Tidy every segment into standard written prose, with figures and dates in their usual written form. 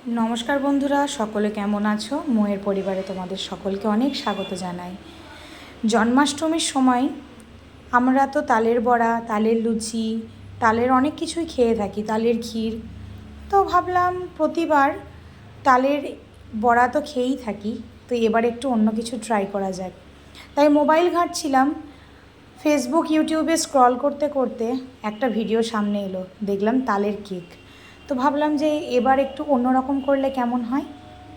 নমস্কার বন্ধুরা, সকলে কেমন আছো? মোয়ের পরিবারে তোমাদের সকলকে অনেক স্বাগত জানাই। জন্মাষ্টমীর সময় আমরা তো তালের বড়া, তালের লুচি, তালের অনেক কিছুই খেয়ে থাকি, তালের ক্ষীর। তো ভাবলাম প্রতিবার তালের বড়া তো খেয়েই থাকি, তো এবার একটু অন্য কিছু ট্রাই করা যাক। তাই মোবাইল ঘাঁটছিলাম, ফেসবুক ইউটিউবে স্ক্রল করতে করতে একটা ভিডিও সামনে এলো, দেখলাম তালের কেক। তো ভাবলাম যে এবার একটু অন্যরকম করলে কেমন হয়।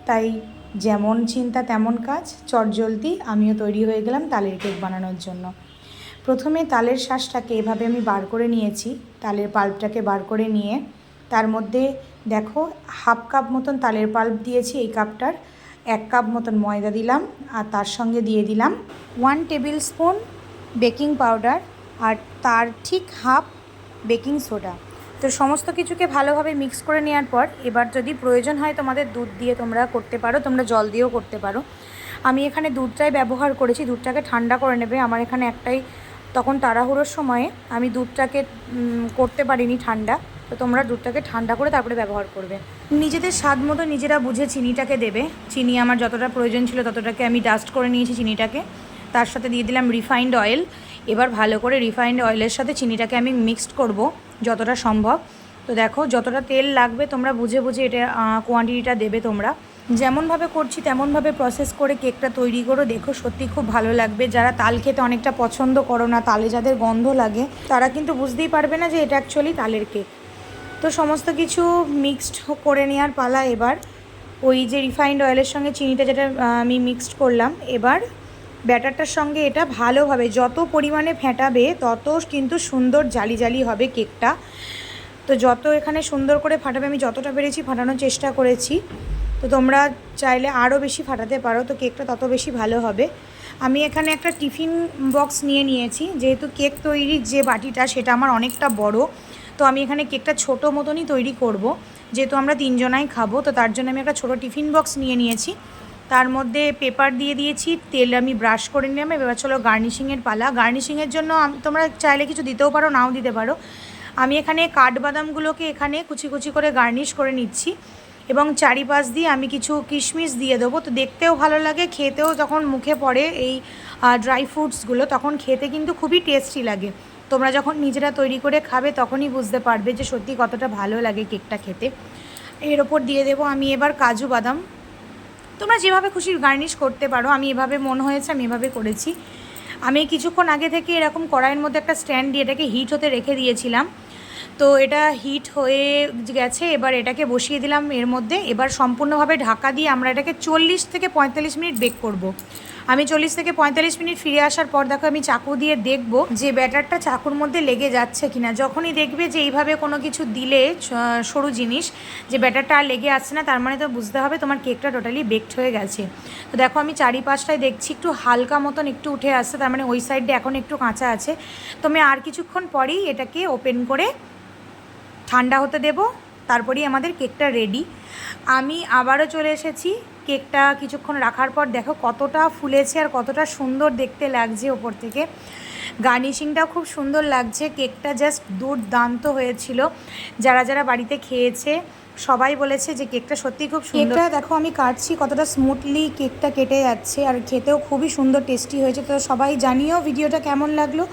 তাই যেমন চিন্তা তেমন কাজ, চটজলদি আমিও তৈরি হয়ে গেলাম তালের কেক বানানোর জন্য। প্রথমে তালের শাঁসটাকে এভাবে আমি বার করে নিয়েছি, তালের পাল্পটাকে বার করে নিয়ে তার মধ্যে দেখো হাফ কাপ মতন তালের পাল্প দিয়েছি, এই কাপটার 1 কাপ মতন ময়দা দিলাম, আর তার সঙ্গে দিয়ে দিলাম 1 টেবিল স্পুন বেকিং পাউডার, আর তার ঠিক হাফ বেকিং সোডা। তো সমস্ত কিছুকে ভালোভাবে মিক্স করে নেওয়ার পর এবার যদি প্রয়োজন হয় তোমাদের দুধ দিয়ে তোমরা করতে পারো, তোমরা জল দিয়েও করতে পারো। আমি এখানে দুধটাই ব্যবহার করেছি, দুধটাকে ঠান্ডা করে নেবে। আমার এখানে একটাই তখন তাড়াহুড়োর সময়ে আমি দুধটাকে করতে পারিনি ঠান্ডা, তো তোমরা দুধটাকে ঠান্ডা করে তারপরে ব্যবহার করবে। নিজেদের স্বাদ মতো নিজেরা বুঝে চিনিটাকে দেবে। চিনি আমার যতটা প্রয়োজন ছিল ততটাকে আমি ডাস্ট করে নিয়েছি চিনিটাকে। তার সাথে দিয়ে দিলাম রিফাইন্ড অয়েল। এবার ভালো করে রিফাইন্ড অয়েলের সাথে চিনিটাকে আমি মিক্সড করব যতটা সম্ভব। তো দেখো যতটা তেল লাগবে তোমরা বুঝে বুঝে এটা কোয়ান্টিটিটা দেবে। তোমরা যেমনভাবে করছি তেমনভাবে প্রসেস করে কেকটা তৈরি করো, দেখো সত্যি খুব ভালো লাগবে। যারা তাল খেতে অনেকটা পছন্দ করো না, তালে যাদের গন্ধ লাগে, তারা কিন্তু বুঝতেই পারবে না যে এটা অ্যাকচুয়ালি তালের কেক। তো সমস্ত কিছু মিক্সড করে নেওয়ার পালা। এবার ওই যে রিফাইন্ড অয়েলের সঙ্গে চিনিটা যেটা আমি মিক্সড করলাম, এবার ব্যাটারটার সঙ্গে এটা ভালোভাবে যত পরিমাণে ফেটাবে তত কিন্তু সুন্দর জালি জালি হবে কেকটা। তো যত এখানে সুন্দর করে ফাটাবে, আমি যতটা পেরেছি ফাটানোর চেষ্টা করেছি। তো তোমরা চাইলে আরও বেশি ফাটাতে পারো, তো কেকটা তত বেশি ভালো হবে। আমি এখানে একটা টিফিন বক্স নিয়ে নিয়েছি, যেহেতু কেক তৈরির যে বাটিটা সেটা আমার অনেকটা বড়। তো আমি এখানে কেকটা ছোটো মতনই তৈরি করব, যেহেতু আমরা 3 জনাই খাবো। তো তার জন্য আমি একটা ছোটো টিফিন বক্স নিয়ে নিয়েছি, তার মধ্যে পেপার দিয়ে দিয়েছি, তেল আমি ব্রাশ করে নিলাম। এবার চলো গার্নিশিংয়ের পালা। গার্নিশিংয়ের জন্য তোমরা চাইলে কিছু দিতেও পারো, নাও দিতে পারো। আমি এখানে কাঠবাদামগুলোকে এখানে কুচি কুচি করে গার্নিশ করে নিচ্ছি, এবং চারিপাশ দিয়ে আমি কিছু কিশমিশ দিয়ে দেবো। তো দেখতেও ভালো লাগে, খেতেও যখন মুখে পড়ে এই ড্রাই ফ্রুটসগুলো তখন খেতে কিন্তু খুবই টেস্টি লাগে। তোমরা যখন নিজেরা তৈরি করে খাবে তখনই বুঝতে পারবে যে সত্যি কতটা ভালো লাগে কেকটা খেতে। এর ওপর দিয়ে দেবো আমি এবার কাজু বাদাম। তোমরা যেভাবে খুশি গার্নিশ করতে পারো, আমি এভাবে মনে হয়েছে আমি এভাবে করেছি। আমি কিছুক্ষণ আগে থেকে এরকম কড়াইয়ের মধ্যে একটা স্ট্যান্ড দিয়ে এটাকে হিট হতে রেখে দিয়েছিলাম। তো এটা হিট হয়ে গেছে, এবার এটাকে বসিয়ে দিলাম এর মধ্যে। এবার সম্পূর্ণভাবে ঢাকা দিয়ে আমরা এটাকে 40 থেকে 45 মিনিট বেক করব। আমি 40 থেকে 45 মিনিট ফিরে আসার পর দেখো আমি চাকু দিয়ে দেখব যে ব্যাটারটা চাকুর মধ্যে লেগে যাচ্ছে কিনা। যখনই দেখবে যে এইভাবে কোনো কিছু দিলে সরু জিনিস যে ব্যাটারটা আর লেগে আসছে না, তার মানে তো বুঝতে হবে তোমার কেকটা টোটালি বেকড হয়ে গেছে। তো দেখো আমি চারিপাশটায় দেখছি একটু হালকা মতন একটু উঠে আসছে, তার মানে ওই সাইডে এখন একটু কাঁচা আছে। তো আমি আর কিছুক্ষণ পরেই এটাকে ওপেন করে ঠান্ডা হতে দেব, তারপরেই আমাদের কেকটা রেডি। আমি আবারও চলে এসেছি। কেকটা কিছুক্ষণ রাখার পর দেখো কতটা ফুলেছে আর কতটা সুন্দর দেখতে লাগছে ওপর থেকে। গার্নিশিংটাও খুব সুন্দর লাগছে, কেকটা জাস্ট দুর্দান্ত হয়েছিল। যারা যারা বাড়িতে খেয়েছে সবাই বলেছে যে কেকটা সত্যিই খুব সুন্দর। কেকটা দেখো আমি কাটছি কতটা স্মুথলি কেকটা কেটে যাচ্ছে, আর খেতেও খুবই সুন্দর টেস্টি হয়েছে। তো সবাই জানিও ভিডিওটা কেমন লাগলো।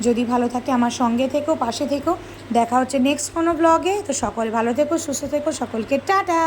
যদি ভালো থাকে আমার সঙ্গে থেকো, পাশে থেকো। দেখা হচ্ছে নেক্সট কোনো ব্লগে। তো সকল ভালো থেকো, সুস্থ থেকো, সকলকে টাটা।